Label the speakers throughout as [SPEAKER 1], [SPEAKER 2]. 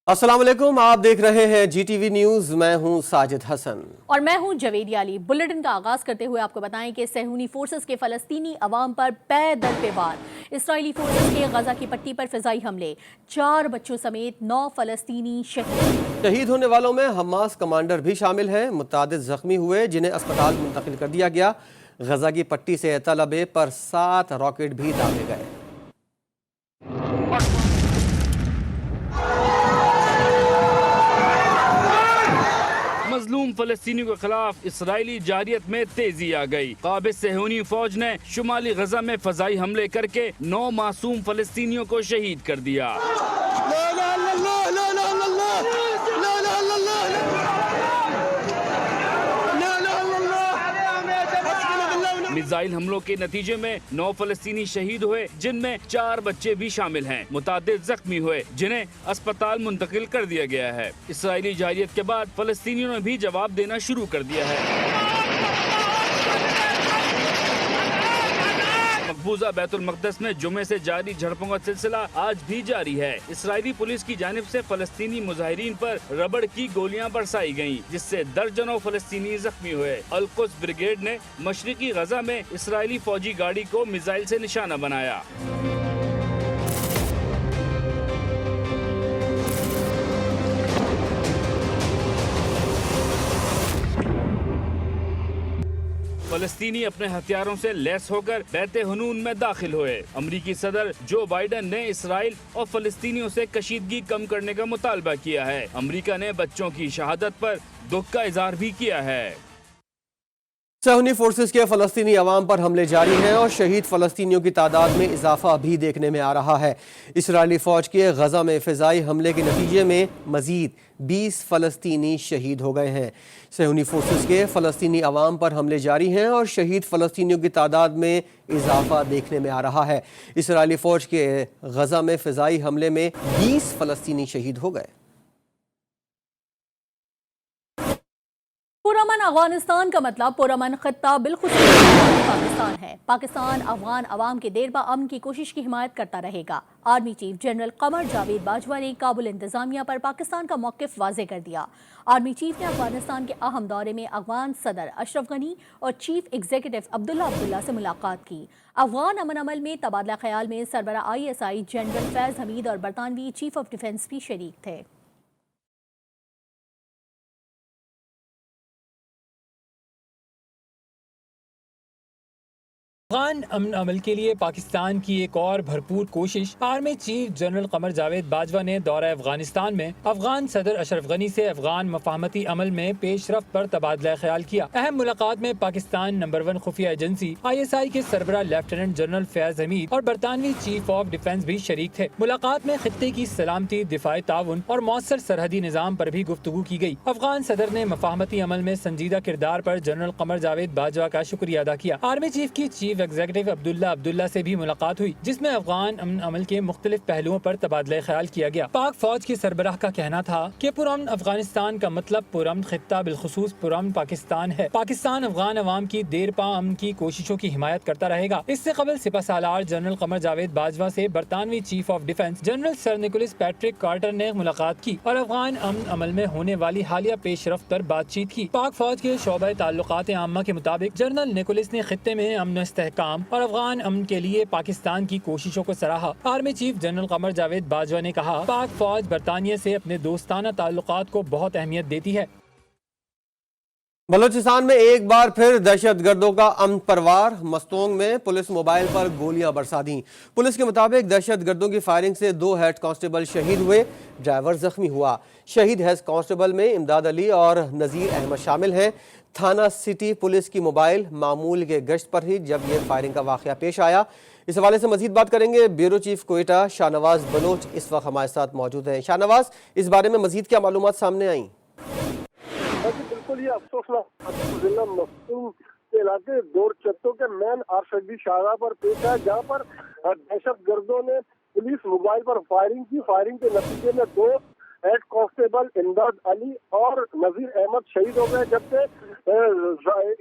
[SPEAKER 1] अस्सलाम वालेकुम, आप देख रहे हैं GTV न्यूज। मैं हूं साजिद हसन
[SPEAKER 2] और मैं हूं जवेदी अली। बुलेटिन का आगाज करते हुए आपको बताएं कि सहूनी फोर्सेस के फलस्तीनी अवाम पर पे दर पे वार। इसराइली फोर्सेस के गजा की पट्टी पर फिजाई हमले, 4 बच्चों समेत 9 फलस्तीनी
[SPEAKER 1] शहीद होने वालों में हमास कमांडर भी शामिल हैं। मुतादिद जख्मी हुए जिन्हें अस्पताल मुंतकिल कर दिया गया। गजा की पट्टी से तल अबे पर 7 रॉकेट भी दागे गए।
[SPEAKER 3] मजलूम फलस्तीनियों के खिलाफ इसराइली जारियत में तेजी आ गई। काबिज सहूनी फौज ने शुमाली गजा में फजाई हमले करके 9 मासूम फलस्तीनियों को शहीद कर दिया। मिसाइल हमलों के नतीजे में 9 फलस्तीनी शहीद हुए, जिनमें 4 बच्चे भी शामिल हैं। मुतादिद जख्मी हुए जिन्हें अस्पताल मुंतकिल कर दिया गया है। इसराइली जारियत के बाद फलस्तीनियों ने भी जवाब देना शुरू कर दिया है। मकबूजा बैतुल मक़दस में जुमे से जारी झड़पों का सिलसिला आज भी जारी है। इसराइली पुलिस की जानिब से फलस्तीनी मुजाहिरीन पर रबड़ की गोलियां बरसाई गयी, जिससे दर्जनों फलस्तीनी जख्मी हुए। अल-कुद्स ब्रिगेड ने मशरिकी गजा में इसराइली फौजी गाड़ी को मिसाइल से निशाना बनाया। फलस्तीनी अपने हथियारों से लैस होकर बैते हनून में दाखिल हुए। अमरीकी सदर जो बाइडन ने इसराइल और फलस्तीनियों से कशीदगी कम करने का मुतालबा किया है। अमरीका ने बच्चों की शहादत पर दुख का इजहार भी किया है।
[SPEAKER 1] सहूनी फोर्सेस के फलस्तीनी अवाम पर हमले जारी हैं और शहीद फलस्तीनियों की तादाद में इजाफा भी देखने में आ रहा है। इसराइली फौज के गजा में फिजाई हमले के नतीजे में मजीद 20 फलस्तीनी शहीद हो गए हैं। सहूनी फोर्सेस के फलस्तीनी अवाम पर हमले जारी हैं और शहीद फलस्तीनियों की तादाद में इजाफा देखने में आ रहा है। इसराइली फौज के गजा में फिजाई हमले में 20 फलस्तीनी शहीद हो गए।
[SPEAKER 2] पुरअमन अफगानिस्तान का मतलब पुरअमन खित्ता बिलखुसूस पाकिस्तान है। पाकिस्तान अफगान अवाम के देरपा अमन की कोशिश की हिमायत करता रहेगा। Army chief general Qamar Javed Bajwa ने काबुल इंतजामिया पर पाकिस्तान का मौकिफ वाजे कर दिया। आर्मी चीफ ने अफगानिस्तान के अहम दौरे में अफगान सदर अशरफ गनी और चीफ एग्जीक्यूटिव अब्दुल्ला से मुलाकात की। अफगान अमन अमल में तबादला ख्याल में सरबरा ISI जनरल फैज हमीद और बरतानवी चीफ ऑफ डिफेंस भी शरीक थे।
[SPEAKER 4] अफगान अमन अमल के लिए पाकिस्तान की एक और भरपूर कोशिश। Army chief general Qamar Javed Bajwa ने दौरा अफगानिस्तान में अफगान सदर अशरफ गनी से अफगान मफाहमती अमल में पेशरफ्त पर तबादला ख्याल किया। अहम मुलाकात में पाकिस्तान नंबर 1 खुफिया एजेंसी ISI के सरबरा लेफ्टिनेंट जनरल फैज हमीद और बरतानवी चीफ ऑफ डिफेंस भी शरीक थे। मुलाकात में खित्ते की सलामती, दिफाई ताउन और मौसर सरहदी निज़ाम पर भी गुफ्तगू की गई। अफगान सदर ने मफाहमती अमल में संजीदा किरदार पर जनरल कमर जावेद बाजवा का शुक्रिया अदा किया। आर्मी चीफ की चीफ एग्जीक्यूटिव अब्दुल्ला से भी मुलाकात हुई, जिसमें अफगान अमन अमल के मुख्तलिफ पहलुओं पर तबादला ख्याल किया गया। पाक फौज के सरबराह का कहना था कि पुरअमन अफगानिस्तान का मतलब पुरअमन खित्ता बिलखुसूस पुरअमन पाकिस्तान है। पाकिस्तान अफगान अवाम की देरपा अमन की कोशिशों की हिमायत करता रहेगा। इससे कबल सिपहसालार जनरल कमर जावेद बाजवा से बरतानवी chief of defence general sir Nicholas Patrick Carter ने मुलाकात की और अफगान अमन अमल में होने वाली हालिया पेशरफ्त पर बातचीत की। पाक फौज के शोबे ताल्लुकात आम्मा के मुताबिक जनरल निकोलस ने खित्ते में अमन इस्तेहकाम और अफगान अमन के लिए पाकिस्तान की कोशिशों को सराहा। Army chief general Qamar Javed Bajwa ने कहा, पाक फौज बरतानिया से अपने दोस्ताना ताल्लुकात को बहुत अहमियत देती है।
[SPEAKER 1] बलोचिस्तान में एक बार फिर दहशतगर्दों का अमन परवार। मस्तोंग में पुलिस मोबाइल पर गोलियां बरसा दी। पुलिस के मुताबिक दहशतगर्दों की फायरिंग से 2 हेड कांस्टेबल शहीद हुए, ड्राइवर जख्मी हुआ। शहीद हेड कांस्टेबल में इमदाद अली और नजीर अहमद शामिल हैं। थाना सिटी पुलिस की मोबाइल मामूल के गश्त पर ही जब यह फायरिंग का वाकया पेश आया। इस हवाले से मजीद बात करेंगे। ब्यूरो चीफ कोयटा शाहनवाज बलोच इस वक्त हमारे साथ मौजूद हैं। शाहनवाज, इस बारे में मजीद क्या मालूमात सामने आई?
[SPEAKER 5] बिल्कुल, ये अफसोसनाक जिला मखदूम के इलाके दौर चत्तों के मैन आरशदी शाहरा पर पेश है, जहाँ पर दहशत गर्दों ने पुलिस मोबाइल पर फायरिंग की। फायरिंग के नतीजे में 2 हेड कांस्टेबल इमदाद अली और नजीर अहमद शहीद हो गए, जबकि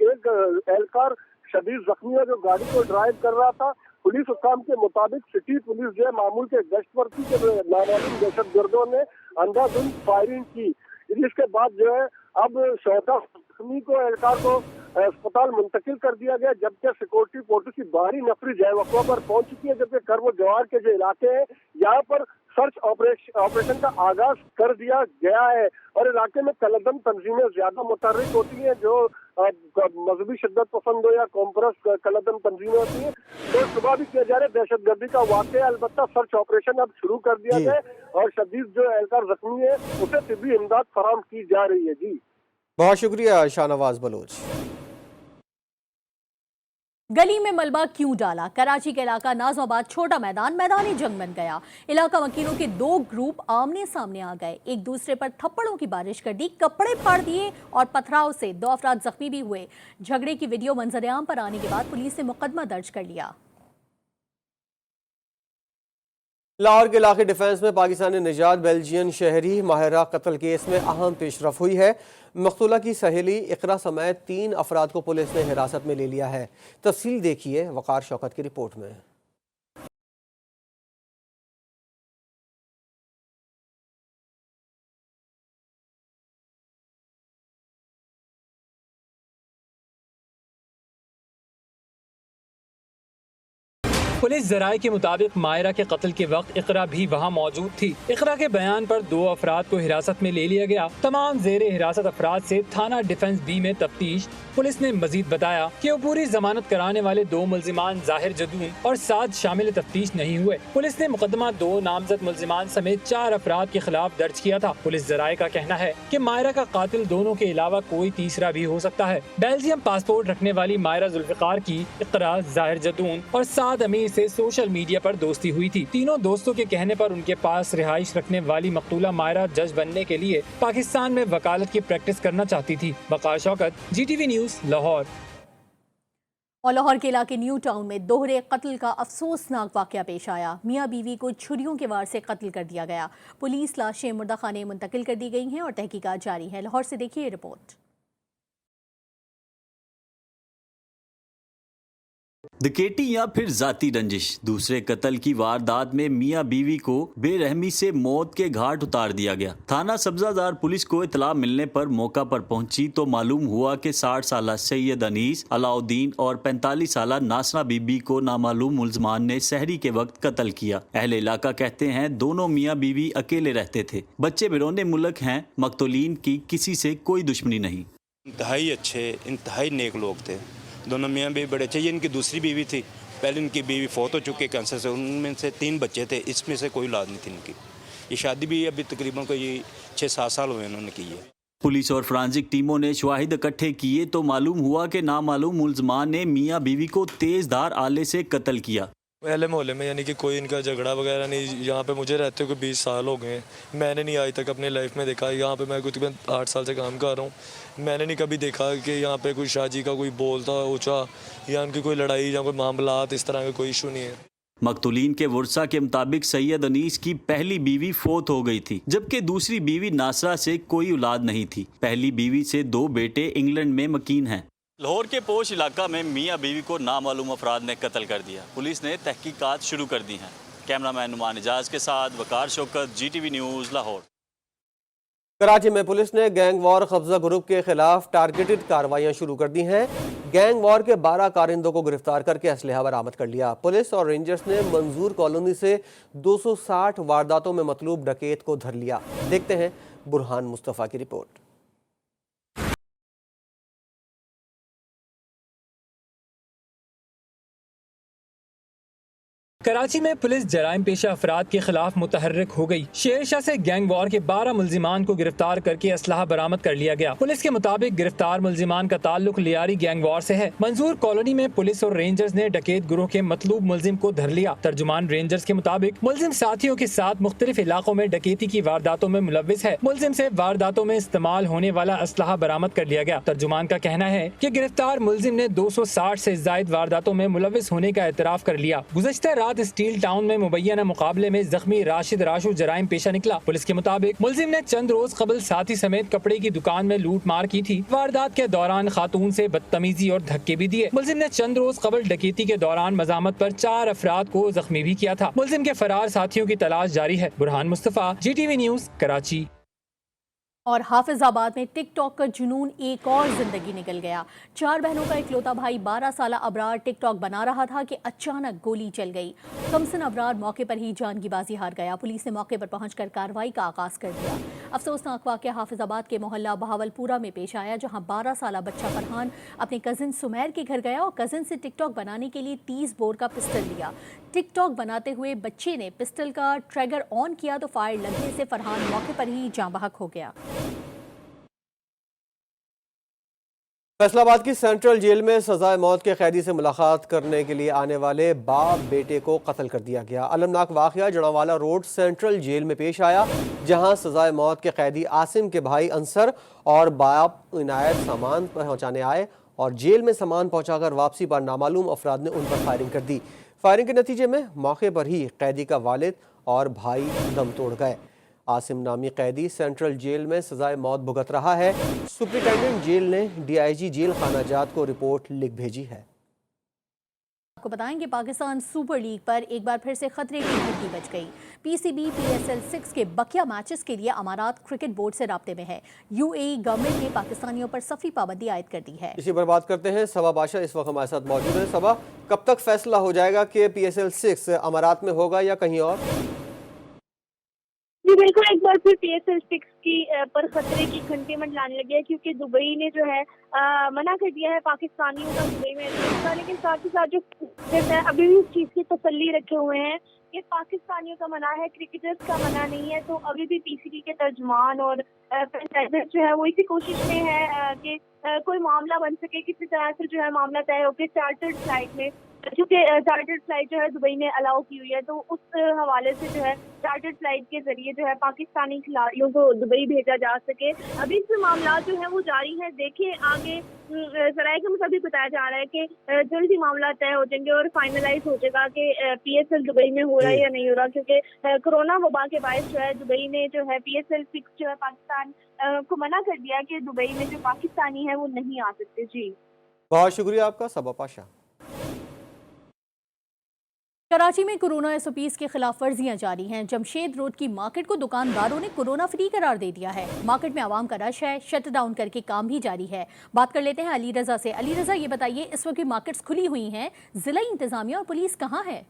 [SPEAKER 5] एक एहलकार शदीद जख्मी है जो गाड़ी को ड्राइव कर रहा था। पुलिस हुकाम के मुताबिक सिटी पुलिस जो है मामूल के गश्त पर थी कि नामालूम दहशतगर्दों ने अंधाधुंध फायरिंग की, जिसके बाद जो है अब 14 जख्मी को एहलकार को अस्पताल मुंतकिल कर दिया गया, जबकि सिक्योरिटी फोर्स की भारी नफरी जय वकवा पर पहुंच चुकी है। जबकि करवो जवार के जो इलाके हैं यहाँ पर सर्च ऑपरेशन का आगाज कर दिया गया है और इलाके में कलदम तंजीमें ज्यादा मुतहर्रिक होती हैं, जो मजहबी शिद्दत पसंद हो या कॉम्प्रेस कलदम तंजीमें होती हैं। तो सुबह भी किया जा रहा है दहशतगर्दी का वाक़या, अलबत्ता सर्च ऑपरेशन अब शुरू कर दिया गया और शदीद जो एहलकार जख्मी है उसे तिब्बी इमदाद फराहम की जा रही है। जी
[SPEAKER 1] बहुत शुक्रिया शाहनवाज बलोच।
[SPEAKER 2] गली में मलबा क्यों डाला? कराची का इलाका नाज़ाबाद छोटा मैदानी जंग बन गया। इलाका वकीलों के दो ग्रुप आमने सामने आ गए, एक दूसरे पर थप्पड़ों की बारिश कर दी, कपड़े फाड़ दिए और पथराव से 2 अफराद जख्मी भी हुए। झगड़े की वीडियो मंजर-ए-आम पर आने के बाद पुलिस ने मुकदमा दर्ज कर लिया।
[SPEAKER 1] लाहौर के इलाके डिफेंस में पाकिस्तानी निजात बेल्जियन शहरी माहिरा कत्ल केस में अहम पेशरफ हुई है। मकतूला की सहेली इकरा समेत 3 अफराद को पुलिस ने हिरासत में ले लिया है। तफसील देखिए वकार शौकत की रिपोर्ट में।
[SPEAKER 4] पुलिस जराये के मुताबिक मायरा के कत्ल के वक्त इकरा भी वहाँ मौजूद थी। इकरा के बयान पर 2 अफराद को हिरासत में ले लिया गया। तमाम जेरे हिरासत अफराद से थाना डिफेंस बी में तफ्तीश। पुलिस ने मजीद बताया कि वो पूरी जमानत कराने वाले 2 मुल्जिमान जाहिर जदून और 7 शामिल तफ्तीश नहीं हुए। पुलिस ने मुकदमा 2 नामजद मुल्जिमान समेत 4 अफराद के खिलाफ दर्ज किया था। पुलिस जराये का कहना है कि मायरा का कातिल दोनों के अलावा कोई तीसरा भी हो सकता है। बेल्जियम पासपोर्ट रखने वाली मायरा जुल्फिकार की इकरा, जाहिर जदून और साद अमीर से सोशल मीडिया पर दोस्ती हुई थी। तीनों दोस्तों के कहने पर उनके पास रिहाइश रखने वाली मकतूला मायरा जज बनने के लिए पाकिस्तान में वकालत की प्रैक्टिस करना चाहती थी। वकार शौकत, GTV न्यूज़, लाहौर।
[SPEAKER 2] और लाहौर के इलाके न्यू टाउन में दोहरे कत्ल का अफसोसनाक वाकया पेश आया। मियाँ बीवी को छुरियों के वार से कत्ल कर दिया गया। पुलिस लाशें मुर्दा खाने मुंतकिल कर दी गई हैं और तहकीकात जारी है। लाहौर से देखिए रिपोर्ट।
[SPEAKER 6] डकैती या फिर जाती रंजिश, दूसरे कत्ल की वारदात में मियां बीवी को बेरहमी से मौत के घाट उतार दिया गया। थाना सब्जादार पुलिस को इतला मिलने पर मौका पर पहुंची तो मालूम हुआ कि 60 साला सैयद अनीस, अलाउद्दीन और 45 साला नासरा बीबी को नामालूम मुल्जमान ने सहरी के वक्त कत्ल किया। अहले इलाका कहते हैं दोनों मियां बीवी अकेले रहते थे। बच्चे बिरोने मुल्क हैं। मकतूलीन की किसी से कोई दुश्मनी नहीं।
[SPEAKER 7] इंतहाई अच्छे, इंतहाई नेक लोग थे। दोनों मियाँ बीवी बड़े अच्छे। ये इनकी दूसरी बीवी थी। पहले इनकी बीवी फौत हो चुकी है कैंसर से। उनमें से 3 बच्चे थे, इसमें से कोई औलाद नहीं थी इनकी। ये शादी भी अभी तकरीबन कोई 6-7 साल हुए उन्होंने की है।
[SPEAKER 6] पुलिस और फ्रांसिक टीमों ने शवाहिद इकट्ठे किए तो मालूम हुआ कि नामालूम मुल्जमान ने मियाँ बीवी को तेज धार आले से कत्ल किया।
[SPEAKER 8] पहले मोहल्ले में यानी कि कोई इनका झगड़ा वगैरह नहीं। यहाँ पे मुझे रहते हुए 20 साल हो गए। मैंने नहीं आज तक अपनी लाइफ में देखा। यहाँ पे मैं तकरीबन 8 साल से काम कर रहा हूँ। मैंने नहीं कभी देखा कि यहाँ पे कोई शादी का कोई बोलता ऊँचा या उनकी कोई लड़ाई या कोई मामलात इस तरह का कोई इशू नहीं है।
[SPEAKER 6] मकतूलीन के वर्सा के मुताबिक सैयद अनीस की पहली बीवी फौत हो गई थी, जबकि दूसरी बीवी नासरा से कोई औलाद नहीं थी। पहली बीवी से 2 बेटे इंग्लैंड में मकीन हैं। लाहौर के पोश इलाका में मियाँ बीवी को नामालूम अफराद ने कत्ल कर दिया। पुलिस ने तहकीकात शुरू कर दी हैं। कैमरामैन नुमान इजाज के साथ वकार शौकत, GTV न्यूज़, लाहौर।
[SPEAKER 1] कराची में पुलिस ने गैंग वॉर कब्जा ग्रुप के खिलाफ टारगेटेड कार्रवाइयां शुरू कर दी हैं। गैंग वॉर के 12 कारिंदों को गिरफ्तार करके असलहा बरामद कर लिया। पुलिस और रेंजर्स ने मंजूर कॉलोनी से 260 वारदातों में मतलूब डकैत को धर लिया। देखते हैं बुरहान मुस्तफ़ा की रिपोर्ट।
[SPEAKER 4] कराची में पुलिस जराइम पेशा अफराद के खिलाफ मुतहर्रिक हो गई। शेरशाह से गैंग वॉर के 12 मुल्जिमान को गिरफ्तार करके असलहा बरामद कर लिया गया। पुलिस के मुताबिक गिरफ्तार मुल्जिमान का ताल्लुक लियारी गैंग वॉर से है। मंजूर कॉलोनी में पुलिस और रेंजर्स ने डकैत गिरोह के मतलूब मुल्जिम को धर लिया। तर्जुमान रेंजर्स के मुताबिक मुल्जिम साथियों के साथ मुख्तलिफ इलाकों में डकैती की वारदातों में मुलव्विस है। मुल्जिम से वारदातों में इस्तेमाल होने वाला असलहा बरामद कर लिया गया। तर्जुमान का कहना है कि गिरफ्तार मुल्जिम ने 260 से ज्यादा वारदातों में मुलव्विस होने का एतराफ कर लिया। गुज़श्ता रात फैसलाबाद स्टील टाउन में मुबैना मुकाबले में जख्मी राशिद राशु जराइम पेशा निकला। पुलिस के मुताबिक मुलजिम ने चंद रोज कबल साथी समेत कपड़े की दुकान में लूट मार की थी। वारदात के दौरान खातून से बदतमीजी और धक्के भी दिए। मुलजिम ने चंद रोज कबल डकैती के दौरान मजामत पर 4 अफराद को जख्मी भी किया था। मुलजिम के फरार साथियों की तलाश जारी है। Burhan Mustafa, GTV news, Karachi.
[SPEAKER 2] और हाफिजाबाद में टिकटॉक का जुनून एक और जिंदगी निकल गया। 4 बहनों का इकलौता भाई 12 साला अबरार टिकटॉक बना रहा था कि अचानक गोली चल गई। कमसन अबरार मौके पर ही जान की बाजी हार गया। पुलिस ने मौके पर पहुंचकर कार्रवाई का आगाज कर दिया। अफसोसनाक वाकया हाफिजाबाद के मोहल्ला बहावलपुरा में पेश आया, जहां 12 साला बच्चा फरहान अपने कजिन सुमैर के घर गया और कजिन से टिकटॉक बनाने के लिए 30 बोर का पिस्टल लिया। टिकटॉक बनाते हुए बच्चे ने पिस्टल का ट्रिगर ऑन किया तो फायर लगने से फरहान मौके पर ही जाँ बहक हो गया।
[SPEAKER 1] फैसलाबाद की सेंट्रल जेल में सजाए मौत के कैदी से मुलाकात करने के लिए आने वाले बाप बेटे को कत्ल कर दिया गया। अलमनाक वाकया जड़ावाला रोड सेंट्रल जेल में पेश आया, जहां सजाए मौत के कैदी आसिम के भाई अंसर और बाप इनायत सामान पहुंचाने आए और जेल में सामान पहुंचाकर वापसी पर नामालूम अफराद ने उन पर फायरिंग कर दी। फायरिंग के नतीजे में मौके पर ही कैदी का वालिद और भाई दम तोड़ गए। आसिम नामी कैदी सेंट्रल जेल में सजाए मौत भुगत रहा है। सुप्रिंटेंडेंट जेल ने DIG जेल खानाजात को रिपोर्ट लिख भेजी है।
[SPEAKER 2] आपको बताएं कि पाकिस्तान सुपर लीग पर एक बार फिर से खतरे की घंटी बज गई। PCB PSL 6 के बकिया मैचेस के लिए अमारात क्रिकेट बोर्ड से राब्ते में है। UAE गवर्नमेंट ने पाकिस्तानियों पर सख्ती पाबंदी आयद कर दी है।
[SPEAKER 1] इसी पर बात करते हैं। सबा बादशाह इस वक्त हमारे साथ मौजूद है। सबा, कब तक फैसला हो जाएगा कि PSL 6 अमारात में होगा या कहीं और?
[SPEAKER 9] जी बिल्कुल, एक बार फिर PSL 6 की पर खतरे की घंटी मंडलाने लगी है, क्योंकि दुबई ने जो है मना कर दिया है पाकिस्तानियों का दुबई में रहने का। लेकिन साथ ही साथ जो है अभी भी इस चीज़ की तसल्ली रखे हुए हैं कि पाकिस्तानियों का मना है, क्रिकेटर्स का मना नहीं है। तो अभी भी PCB के तर्जमान और फ्रेंचाइजर्स जो है वो इसी कोशिश में है कि कोई मामला बन सके, किसी तरह से जो है मामला तय हो के चार्टर्ड फ्लाइट में, क्योंकि चार्टर्ड फ्लाइट जो है दुबई ने अलाउ की हुई है, तो उस हवाले से जो है चार्टर्ड फ्लाइट के जरिए जो है पाकिस्तानी खिलाड़ियों को दुबई भेजा जा सके। अभी से मामला जो है वो जारी है। देखें आगे जराये के मुताबिक बताया जा रहा है कि जल्द ही मामला तय हो जाएंगे और फाइनलाइज हो जाएगा कि PSL दुबई में हो रहा है या नहीं हो रहा, क्योंकि कोरोना वबा के बायस जो है दुबई ने जो है PSL 6 जो है पाकिस्तान को मना कर दिया कि दुबई में जो पाकिस्तानी है वो नहीं आ सकते। जी
[SPEAKER 1] बहुत शुक्रिया आपका सबा पाशा।
[SPEAKER 2] कराची में कोरोना SOPs की खिलाफ वर्जियां जारी हैं। जमशेद रोड की मार्केट को दुकानदारों ने कोरोना फ्री करार दे दिया है। मार्केट में आवाम का रश है, शट डाउन करके काम भी जारी है। बात कर लेते हैं अली रजा से। अली रजा, ये बताइए, इस वक्त मार्केट्स खुली हुई हैं, जिला इंतजामिया और पुलिस कहाँ है?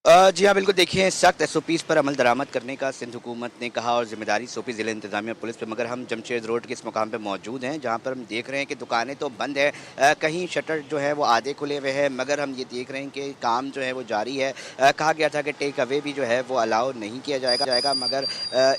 [SPEAKER 10] जी हाँ बिल्कुल, देखिए सख्त SOPs पर अमल दरामद करने का सिंध हुकूमत ने कहा और जिम्मेदारी सौंपी ज़िला इंतजामिया पुलिस पे। मगर हम जमशेद रोड के इस मुकाम पे मौजूद हैं जहाँ पर हम देख रहे हैं कि दुकानें तो बंद है, कहीं शटर जो है वो आधे खुले हुए हैं, मगर हम ये देख रहे हैं कि काम जो है वो जारी है। कहा गया था कि टेक अवे भी जो है वो अलाउ नहीं किया जाएगा मगर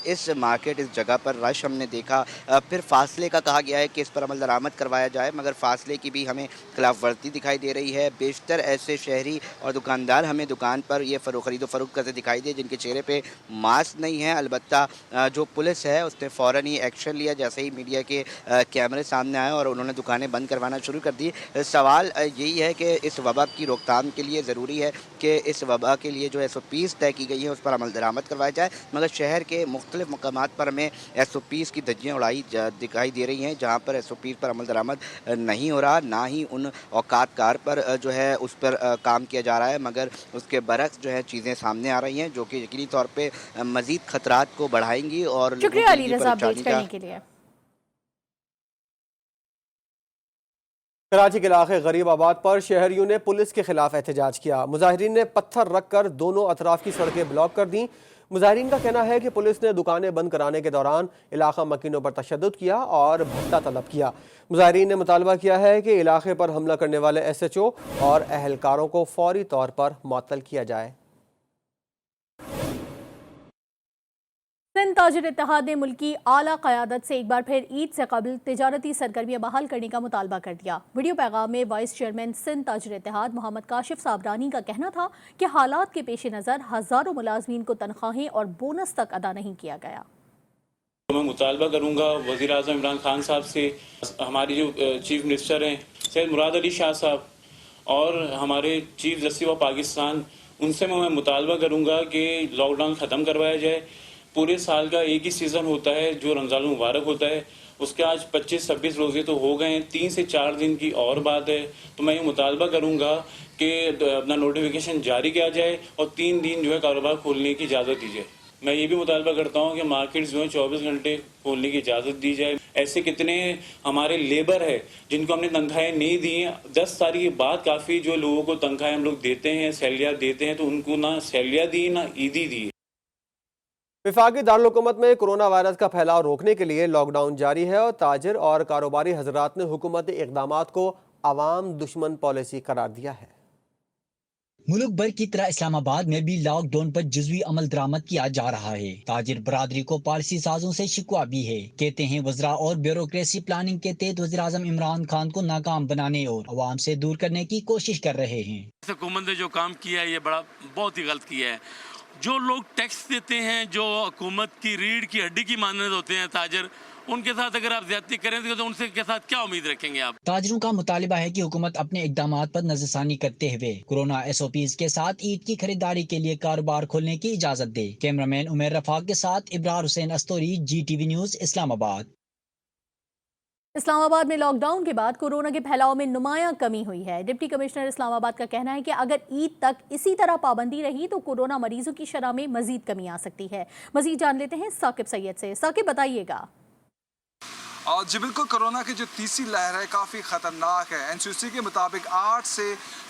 [SPEAKER 10] इस मार्केट, इस जगह पर रश हमने देखा। फिर फासले का कहा गया है कि इस पर अमल दरामद करवाया जाए, मगर फासले की भी हमें खिलाफ वर्जी दिखाई दे रही है। बेशतर ऐसे शहरी और दुकानदार हमें दुकान पर ये खरीदो फरोख्त करते दिखाई दे जिनके चेहरे पे मास्क नहीं है। अलबत्ता जो पुलिस है उसने फ़ौरन ही एक्शन लिया जैसे ही मीडिया के कैमरे सामने आए और उन्होंने दुकानें बंद करवाना शुरू कर दी। सवाल यही है कि इस वबा की रोकथाम के लिए ज़रूरी है कि इस वबा के लिए जो SOPs तय की गई है उस पर अमल दरामद करवाया जाए, मगर शहर के मुख्तलिफ मकामात पर हमें SOPs की धज्जियाँ उड़ाई दिखाई दे रही हैं जहाँ पर SOPs पर अमल दरामद नहीं हो रहा, ना ही उन औकातकार पर जो है उस पर काम किया जा रहा है, मगर उसके बरक्स जो है चीज़ें सामने आ रही हैं जो कि यकीनी तौर पे मजीद खतरात को बढ़ाएंगी। और
[SPEAKER 2] शुक्रिया अली रजा अपडेट करने के लिए।
[SPEAKER 1] कराची के इलाके गरीबाबाद पर शहरियों ने पुलिस के खिलाफ एहतजाज किया। मुजाहिरीन ने पत्थर रखकर दोनों अतराफ की सड़कें ब्लॉक कर दी। मुजाहिरीन का कहना है कि पुलिस ने दुकानें बंद कराने के दौरान इलाका मकीनों पर तशद्दुद किया और भत्ता तलब किया। मुजाहिरीन ने मुतालबा किया है कि इलाके पर हमला करने वाले SHO और अहलकारों को फौरी तौर पर मुअत्तल किया जाए।
[SPEAKER 2] सिंध ताजिर इत्तेहाद ने मुल्की आला क़यादत से एक बार फिर ईद से कबल तिजारती सरगर्मियाँ बहाल करने का मुतालबा कर दिया। वीडियो पैगाम में वाइस चेयरमैन सिंध ताजिर इत्तेहाद मोहम्मद काशिफ साबरानी का कहना था कि हालात के पेश नज़र हज़ारों मुलाजमीन को तनख्वाहें और बोनस तक अदा नहीं किया गया।
[SPEAKER 11] मैं मुतालबा करूँगा वज़ीर आज़म इमरान खान साहब से, हमारी जो चीफ मिनिस्टर हैं सैयद मुराद अली शाह साहब और हमारे चीफ जस्टिस ऑफ पाकिस्तान उनसे मैं मुतालबा करूंगा कि लॉकडाउन ख़त्म करवाया जाए। पूरे साल का एक ही सीज़न होता है जो रमज़ान मुबारक होता है, उसके आज 25-26 रोज़े तो हो गए हैं, 3 से 4 दिन की और बात है। तो मैं ये मुतालबा करूंगा कि अपना नोटिफिकेशन जारी किया जाए और 3 दिन जो है कारोबार खोलने की इजाज़त दी जाए। मैं ये भी मुतालबा करता हूँ कि मार्केट्स जो है 24 घंटे खोलने की इजाज़त दी जाए। ऐसे कितने हमारे लेबर है जिनको हमने तनख्वाहें नहीं दी हैं, 10 तारीख के बाद काफ़ी जो लोगों को तनख्वाहें हम लोग देते हैं, सैलरियाँ देते हैं, तो उनको ना सैलरियाँ दी ना ईदी दी।
[SPEAKER 1] वफाकी दारुल-हुकूमत में कोरोना वायरस का फैलाव रोकने के लिए लॉकडाउन जारी है और ताजिर और कारोबारी हजरात ने हुकूमती इक़दामात को अवाम दुश्मन पॉलिसी करार दिया है।
[SPEAKER 12] मुल्क भर की तरह इस्लामाबाद में भी लॉकडाउन पर जुज़वी अमल दरामद किया जा रहा है। ताजिर बरादरी को पॉलिसी साजों से शिकवा भी है। कहते हैं वज़रा और ब्यूरोक्रेसी प्लानिंग के तहत वज़ीर आज़म इमरान खान को नाकाम बनाने और अवाम से दूर करने की कोशिश कर रहे हैं।
[SPEAKER 13] हुकूमत ने जो काम किया है ये बहुत ही गलत किया है। जो लोग टैक्स देते हैं, जो हुकूमत की रीढ़ की हड्डी की मानद होते हैं ताजिर, उनके साथ अगर आप ज्यादती करें तो उनसे के साथ क्या उम्मीद रखेंगे आप?
[SPEAKER 12] ताजिरों का मुतालिबा है कि हुकूमत अपने इक़दामात पर नजरसानी करते हुए कोरोना SOPs के साथ ईद की खरीदारी के लिए कारोबार खोलने की इजाजत दे। कैमरामैन उमर रफाक के साथ इब्रार हुसैन अस्तोरी, GTV न्यूज़, इस्लामाबाद।
[SPEAKER 2] इस्लामाबाद में लॉकडाउन के बाद कोरोना के फैलाव में नुमायां कमी हुई है। डिप्टी कमिश्नर इस्लामाबाद का कहना है कि अगर ईद तक इसी तरह पाबंदी रही तो कोरोना मरीजों की शरह में मजीद कमी आ सकती है। मजीद जान लेते हैं साकिब सैयद से। साकिब, बताइएगा।
[SPEAKER 14] जी बिल्कुल, कोरोना की जो तीसरी लहर है काफ़ी ख़तरनाक है। NCOC के मुताबिक 8 से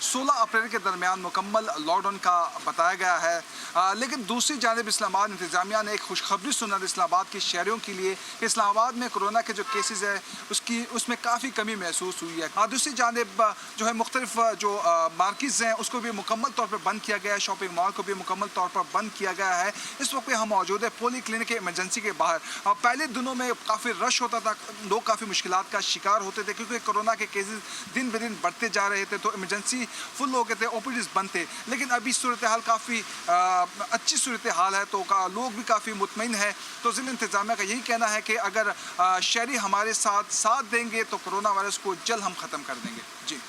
[SPEAKER 14] 16 अप्रैल के दरमियान मुकम्मल लॉकडाउन का बताया गया है। लेकिन दूसरी जानिब इस्लामाबाद इंतज़ामिया ने एक खुशखबरी सुना इस्लामाबाद के शहरियों के लिए कि इस्लामाबाद में कोरोना के जो केसेस है उसमें काफ़ी कमी महसूस हुई है। दूसरी जानिब जो है मुख्तलिफ जो मार्केट्स हैं उसको भी मुकम्मल तौर पर बंद किया गया है। शॉपिंग मॉल को भी मुकम्मल तौर पर बंद किया गया है। इस वक्त हम मौजूद है पोली क्लिनिक इमरजेंसी के बाहर। पहले दिनों में काफ़ी रश होता था, लोग काफ़ी मुश्किलात का शिकार होते थे क्योंकि कोरोना के केसेस दिन ब दिन बढ़ते जा रहे थे, तो इमरजेंसी फुल हो गए थे, OPDs बंद थे। लेकिन अभी सूरत हाल काफ़ी अच्छी सूरत हाल है, तो लोग भी काफ़ी मुतमईन है। तो ज़िला इंतज़ामिया का यही कहना है कि अगर शहरी हमारे साथ देंगे तो कोरोना वायरस को जल्द हम ख़त्म कर देंगे। जी।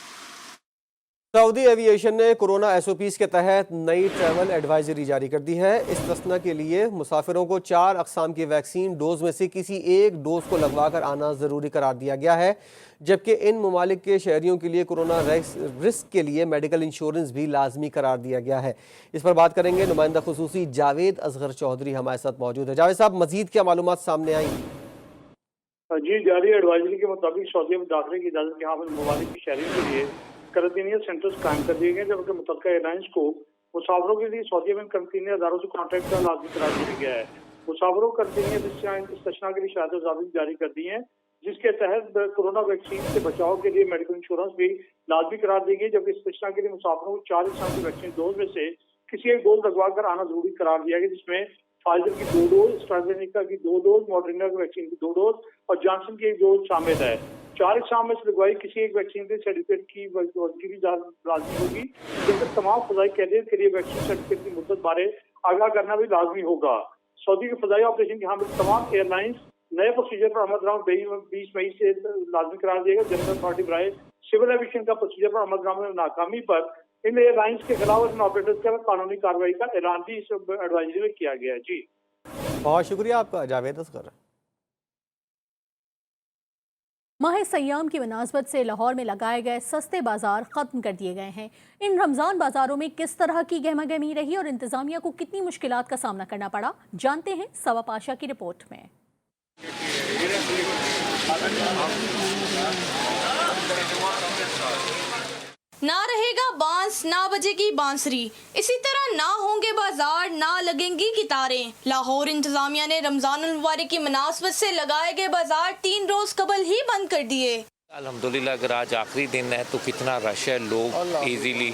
[SPEAKER 1] सऊदी एविएशन ने कोरोना SOPs के तहत नई ट्रैवल एडवाइजरी जारी कर दी है। इस्तिस्ना के लिए मुसाफिरों को 4 अक़साम की वैक्सीन डोज में से किसी एक डोज को लगवा कर आना ज़रूरी करार दिया गया है, जबकि इन ममालिक के शहरियों के लिए कोरोना रिस्क के लिए मेडिकल इंश्योरेंस भी लाजमी करार दिया गया है। इस पर बात करेंगे। नुमाइंदा खुसूसी जावेद असगर चौधरी हमारे साथ मौजूद है। जावेद साहब, मजीद क्या मालूमात सामने आई?
[SPEAKER 15] जी, जारी एडवाइजरी के मुताबिक सऊदी में दाखिले की इजाजत के हामिल ममालिक के शहरियों के लिए क्वारंटीनिया सेंटर्स कायम कर दिए गए, जबकि मुतल्लिका एयरलाइंस को मुसाफिरों के लिए सऊदी में क्वारंटीनिया अदारों से कॉन्ट्रैक्ट का लाजमी करार दिया गया है। मुसाफिरों को क्वारंटीनिया इस्तिस्ना के लिए शहादत जारी कर दी है, जिसके तहत कोरोना वैक्सीन से बचाव के लिए मेडिकल इंश्योरेंस भी लाजमी करार दी गई, जबकि इस्तिस्ना के लिए मुसाफिरों को 4 अक़साम की वैक्सीन डोज में से किसी एक डोज लगवा कर आना जरूरी करार दिया गया, जिसमें फाइजर की 2 डोज, एस्ट्राजेनेका की 2 डोज, मॉडर्ना की वैक्सीन की 2 डोज और जॉनसन की 1 डोज शामिल है। 4 अक़साम में से लगवाई किसी एक वैक्सीन के सर्टिफिकेट की वजूदी लाजमी होगी, जबकि तमाम फजाई कैदियत के लिए वैक्सीन सर्टिफिकेट की मुद्दत बारे आगाह करना भी लाजमी होगा। सऊदी के फजाई ऑपरेशन के हामिल तमाम एयरलाइंस नए प्रोसीजर पर अमल दरामद 20 मई से लाजमी करार दिएगा। जनरल अथॉरिटी बराए सिविल एविएशन का प्रोसीजर पर अमल दरामद में नाकामी पर इन एयरलाइंस के खिलाफ इन ऑपरेटर्स पर कानूनी कार्रवाई का ऐलान भी इस एडवाइजरी में किया गया है। जी,
[SPEAKER 1] बहुत शुक्रिया आपका जावेद असगर।
[SPEAKER 2] माह सयाम की मुनासबत से लाहौर में लगाए गए सस्ते बाजार खत्म कर दिए गए हैं। इन रमजान बाजारों में किस तरह की गहमा गहमी रही और इंतजामिया को कितनी मुश्किलात का सामना करना पड़ा, जानते हैं सवा पाशा की रिपोर्ट में।
[SPEAKER 16] ना रहेगा बांस, ना बजेगी बांसुरी, इसी तरह ना होंगे बाजार, ना लगेंगी कितारें। लाहौर इंतजामिया ने रमजानुल मुबारक की मुनासबत से लगाए गए बाजार 3 रोज कबल ही बंद कर दिए।
[SPEAKER 17] अल्हम्दुलिल्लाह अगर आज आखिरी दिन है तो कितना रश है, लोग इजीली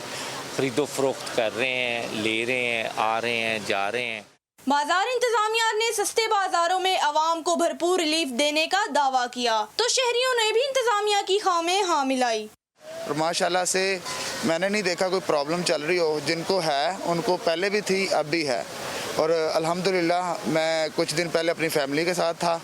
[SPEAKER 17] खरीदो फरोख्त कर रहे हैं, ले रहे हैं, आ रहे हैं, जा रहे हैं।
[SPEAKER 16] बाजार इंतजामिया ने सस्ते बाजारों में आवाम को भरपूर रिलीफ देने का दावा किया, तो शहरियों ने भी इंतजामिया की खां में हाँ मिलाई।
[SPEAKER 18] और माशाल्लाह से मैंने नहीं देखा कोई प्रॉब्लम चल रही हो। जिनको है उनको पहले भी थी, अब भी है। और अल्हम्दुलिल्लाह मैं कुछ दिन पहले अपनी फैमिली के साथ था,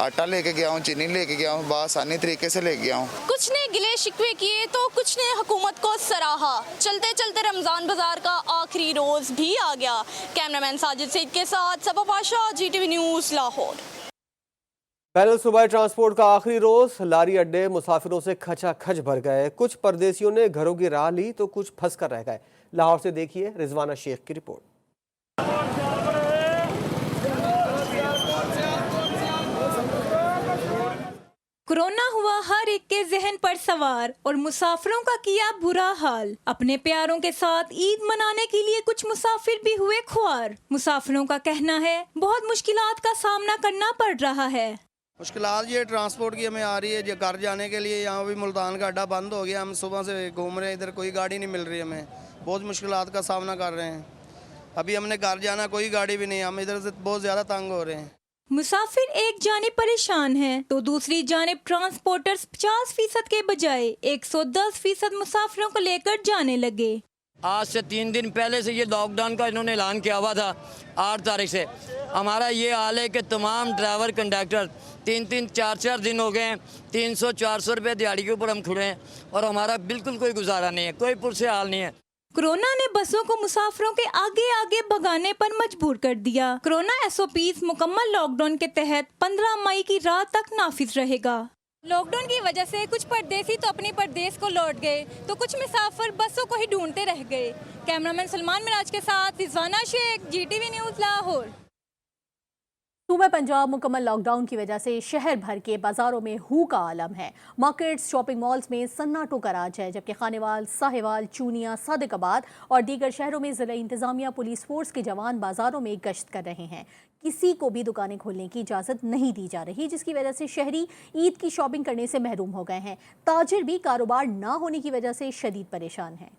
[SPEAKER 18] आटा लेके गया हूँ, चीनी लेके गया हूँ, आसानी तरीके से लेके गया हूँ।
[SPEAKER 16] कुछ ने गिले शिकवे किए तो कुछ ने हुकूमत को सराहा। चलते चलते रमजान बाजार का आखिरी रोज भी आ गया। कैमरामैन साजिद सईद के साथ सबा पाशा, GTV न्यूज़, लाहौर।
[SPEAKER 1] पैदल सूबाई ट्रांसपोर्ट का आखिरी रोज, लारी अड्डे मुसाफिरों से खचाखच भर गए। कुछ परदेसियों ने घरों की राह ली तो कुछ फंस कर रह गए। लाहौर से देखिए रिजवाना शेख की रिपोर्ट।
[SPEAKER 19] कोरोना हुआ हर एक के जहन पर सवार और मुसाफिरों का किया बुरा हाल। अपने प्यारों के साथ ईद मनाने के लिए कुछ मुसाफिर भी हुए ख्वार। मुसाफिरों का कहना है बहुत मुश्किलात का सामना करना पड़ रहा है।
[SPEAKER 20] मुश्किलात ये ट्रांसपोर्ट की हमें आ रही है, घर जाने के लिए यहाँ भी मुल्तान का अड्डा बंद हो गया। हम सुबह से घूम रहे हैं, इधर कोई गाड़ी नहीं मिल रही, हमें बहुत मुश्किलात का सामना कर रहे हैं। अभी हमने घर जाना, कोई गाड़ी भी नहीं, हम इधर से बहुत ज़्यादा तंग हो रहे हैं।
[SPEAKER 19] मुसाफिर एक जानिब परेशान हैं तो दूसरी जानिब ट्रांसपोर्टर्स 50% के बजाय 110% मुसाफिरों को लेकर जाने लगे।
[SPEAKER 21] आज से 3 दिन पहले से ये लॉकडाउन का इन्होंने ऐलान किया हुआ था 8 तारीख से। हमारा ये हाल है कि तमाम ड्राइवर कंडक्टर 3-3, 4-4 दिन हो गए हैं, 300-400 रुपये दिहाड़ी के ऊपर हम खड़े हैं और हमारा बिल्कुल कोई गुजारा नहीं है, कोई पुरसे हाल नहीं है।
[SPEAKER 19] कोरोना ने बसों को मुसाफिरों के आगे आगे भगाने पर मजबूर कर दिया। कोरोना SOPs मुकम्मल लॉकडाउन के तहत 15 मई की रात तक नाफिज रहेगा।
[SPEAKER 22] लॉकडाउन की वजह से कुछ परदेसी तो अपने परदेश को लौट गए तो कुछ मुसाफिर बसों को ही ढूंढते रह गए। कैमरामैन सलमान मिराज के साथ रिजवाना शेख, GTV न्यूज़, लाहौर।
[SPEAKER 2] सूबा पंजाब मुकम्मल लॉकडाउन की वजह से शहर भर के बाजारों में हू का आलम है। मार्केट्स, शॉपिंग मॉल्स में सन्नाटो का राज है, जबकि खानेवाल, साहिवाल, चूनिया, सादिकाबाद और दीगर शहरों में जिला इंतजामिया पुलिस फोर्स के जवान बाजारों में गश्त कर रहे हैं। किसी को भी दुकानें खोलने की इजाज़त नहीं दी जा रही, जिसकी वजह से शहरी ईद की शॉपिंग करने से महरूम हो गए हैं। ताजिर भी कारोबार न होने की वजह से शदीद परेशान हैं।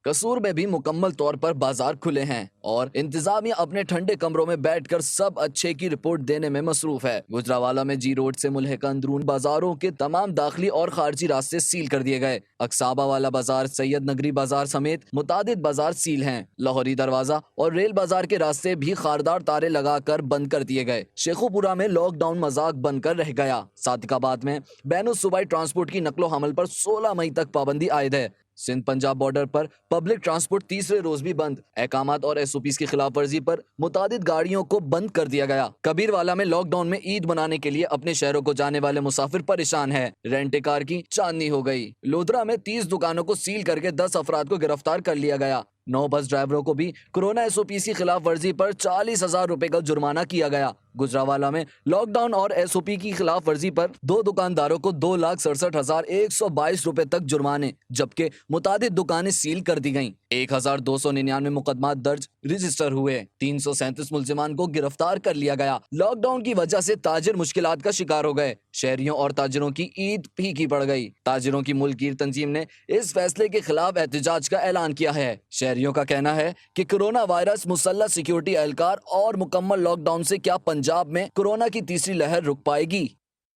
[SPEAKER 23] कसूर में भी मुकम्मल तौर पर बाजार खुले हैं और इंतजामिया अपने ठंडे कमरों में बैठकर सब अच्छे की रिपोर्ट देने में मसरूफ है। गुजरावाला में जी रोड से मुल्हिका अंदरून बाजारों के तमाम दाखिली और खारजी रास्ते सील कर दिए गए। अक्साबा वाला बाजार, सैयद नगरी बाजार समेत मुतादिद बाजार सील हैं। लाहौरी दरवाजा और रेल बाजार के रास्ते भी खारदार तारे लगाकर बंद कर दिए गए। शेखुपुरा में लॉकडाउन मजाक बनकर रह गया। सादिकाबाद में बैनुल सूबाई ट्रांसपोर्ट की नकलो हमल पर 16 मई तक पाबंदी आयद है। सिंध पंजाब बॉर्डर पर पब्लिक ट्रांसपोर्ट तीसरे रोज भी बंद। अहकामात और SOPs की खिलाफ वर्जी पर मुतादिद गाड़ियों को बंद कर दिया गया। कबीरवाला में लॉकडाउन में ईद मनाने के लिए अपने शहरों को जाने वाले मुसाफिर परेशान है। रेंटे कार की चांदनी हो गई। लोधरा में 30 दुकानों को सील करके 10 अफराद को गिरफ्तार कर लिया गया। 9 बस ड्राइवरों को भी कोरोना SOPs की खिलाफ वर्जी पर 40,000 रुपए का जुर्माना किया गया। गुजरावाला में लॉकडाउन और SOP की खिलाफ वर्जी पर 2 दुकानदारों को 2,67,122 रुपए तक जुर्माने, जबकि मुतादिद दुकानें सील कर दी गईं। 1,299 मुकदमात दर्ज रजिस्टर हुए। 337 मुल्जिमान को गिरफ्तार कर लिया गया। लॉकडाउन की वजह से ताजिर मुश्किलात का शिकार हो गए। शहरियों और ताजिरों की ईद फीकी पड़ गई। ताजिरों की मुल्कीर तंजीम ने इस फैसले के खिलाफ एहतजाज का ऐलान किया है। शहरियों का कहना है कि कोरोना वायरस, मुसल्लह सिक्योरिटी एहलकार और मुकम्मल लॉकडाउन से क्या पंजाब में कोरोना की तीसरी लहर रुक पाएगी?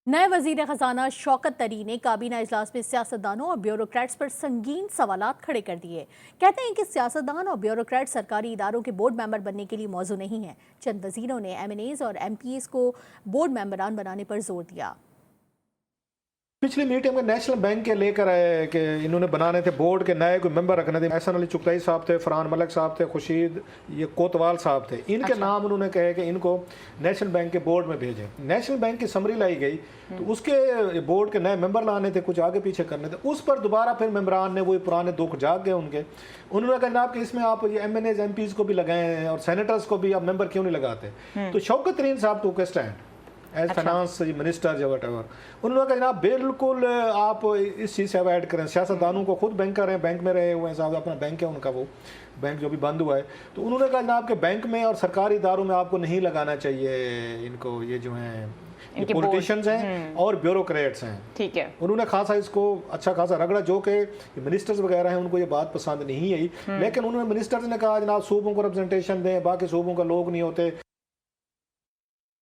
[SPEAKER 2] नए वजीर खजाना शौकत तरी ने काबीना इजलास में सियासतदानों और ब्यूरोक्रेट्स पर संगीन सवालात खड़े कर दिए। कहते हैं कि सियासतदान और ब्यूरोक्रेट सरकारी इदारों के बोर्ड मेंबर बनने के लिए मौजू नहीं है। चंद वजीरों ने MNAs और MPs को बोर्ड मेंबरान बनाने पर जोर दिया।
[SPEAKER 24] पिछली मीटिंग में नेशनल बैंक के लेकर आए कि इन्होंने बनाने थे बोर्ड के नए कोई मेंबर रखने थे। एहसन अली चुगताई साहब थे, फरहान मलिक साहब थे, खुर्शीद ये कोतवाल साहब थे। इनके नाम उन्होंने कहे कि इनको नेशनल बैंक के बोर्ड में भेजें। नेशनल बैंक की समरी लाई गई तो उसके बोर्ड के नए मेंबर लाने थे, कुछ आगे पीछे करने थे। उस पर दोबारा फिर मेंबरान ने वही पुराने दुख जाग गए उनके। उन्होंने कहा जनाब कि इसमें आप ये MNAs MPs को भी लगाए हैं और सेनेटर्स को भी आप मेंबर क्यों नहीं लगाते। तो शौकत तरीन साहब टू के स्टैंड एज फाइनेंस मिनिस्टर या वटेवर। उन्होंने कहा जनाब बिल्कुल आप इस चीज़ से अवॉइड करें। सियासतदानों को खुद बैंकर हैं, बैंक में रहे हुए हैं साहब, अपना बैंक है उनका, वो बैंक जो भी बंद हुआ है। तो उन्होंने कहा जनाब के बैंक में और सरकारी इदारों में आपको नहीं लगाना चाहिए इनको, ये जो हैं पॉलिटिशियंस हैं और ब्यूरोक्रेट्स हैं। ठीक है, उन्होंने खासा इसको अच्छा खासा रगड़ा, जो कि मिनिस्टर्स वगैरह हैं उनको ये बात पसंद नहीं आई। लेकिन उन्होंने मिनिस्टर्स ने कहा जनाब सूबों को रिप्रेजेंटेशन दें, बाकी सूबों का लोग नहीं होते।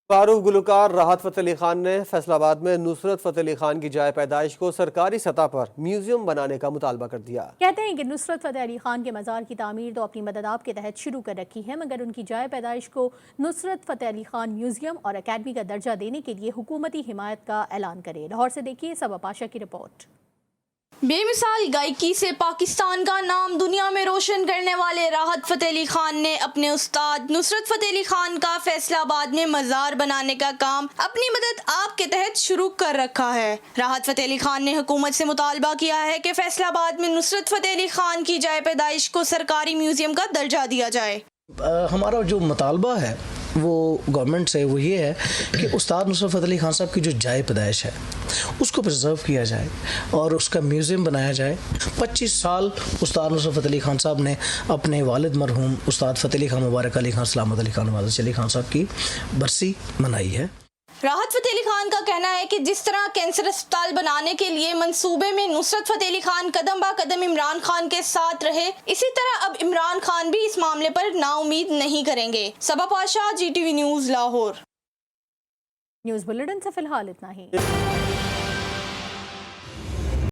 [SPEAKER 1] मारूफ गुलकार राहत फ़तेह अली खान ने फैसलाबाद में नुसरत फ़तेह अली खान की जाए पैदाइश को सरकारी सतह पर म्यूजियम बनाने का मुतालबा कर दिया।
[SPEAKER 2] कहते हैं कि नुसरत फ़तेह अली खान के मज़ार की तामीर तो अपनी मदद आप के तहत शुरू कर रखी है, मगर उनकी जाए पैदाइश को नुसरत फ़तेह अली खान म्यूजियम और अकेडमी का दर्जा देने के लिए हुकूमती हिमायत का ऐलान करे। लाहौर से देखिए सबा पाशा की रिपोर्ट।
[SPEAKER 16] बेमिसाल गायकी से पाकिस्तान का नाम दुनिया में रोशन करने वाले राहत फ़तेह अली खान ने अपने उस्ताद नुसरत फ़तेह अली खान का फैसलाबाद में मज़ार बनाने का काम अपनी मदद आप के तहत शुरू कर रखा है। राहत फ़तेह अली खान ने हुकूमत से मुतालबा किया है कि फैसलाबाद में नुसरत फ़तेह अली खान की जाए पैदाइश को सरकारी म्यूजियम का दर्जा दिया जाए।
[SPEAKER 3] हमारा जो मुतालबा है वो गवर्नमेंट से वो ये है कि उस्ताद नुसरत फ़तेह अली खान साहब की जो जाए पैदाइश है उसको प्रिजर्व किया जाए और उसका म्यूज़ियम बनाया जाए। 25 साल उस्ताद नुसरत फ़तेह अली खान साहब ने अपने वालिद मरहूम उस्ताद फ़तेह अली खान, मुबारक अली खान, सलामत अली खान, वाजिद अली खान साहब की बरसी मनाई है।
[SPEAKER 16] राहत फ़तेह अली खान का कहना है कि जिस तरह कैंसर अस्पताल बनाने के लिए मंसूबे में नुसरत फ़तेह अली खान कदम बा कदम इमरान खान के साथ रहे, इसी तरह अब इमरान खान भी इस मामले पर नाउमीद नहीं करेंगे। Saba Pasha, GTV news, Lahore.
[SPEAKER 2] News bulletin से फिलहाल इतना ही।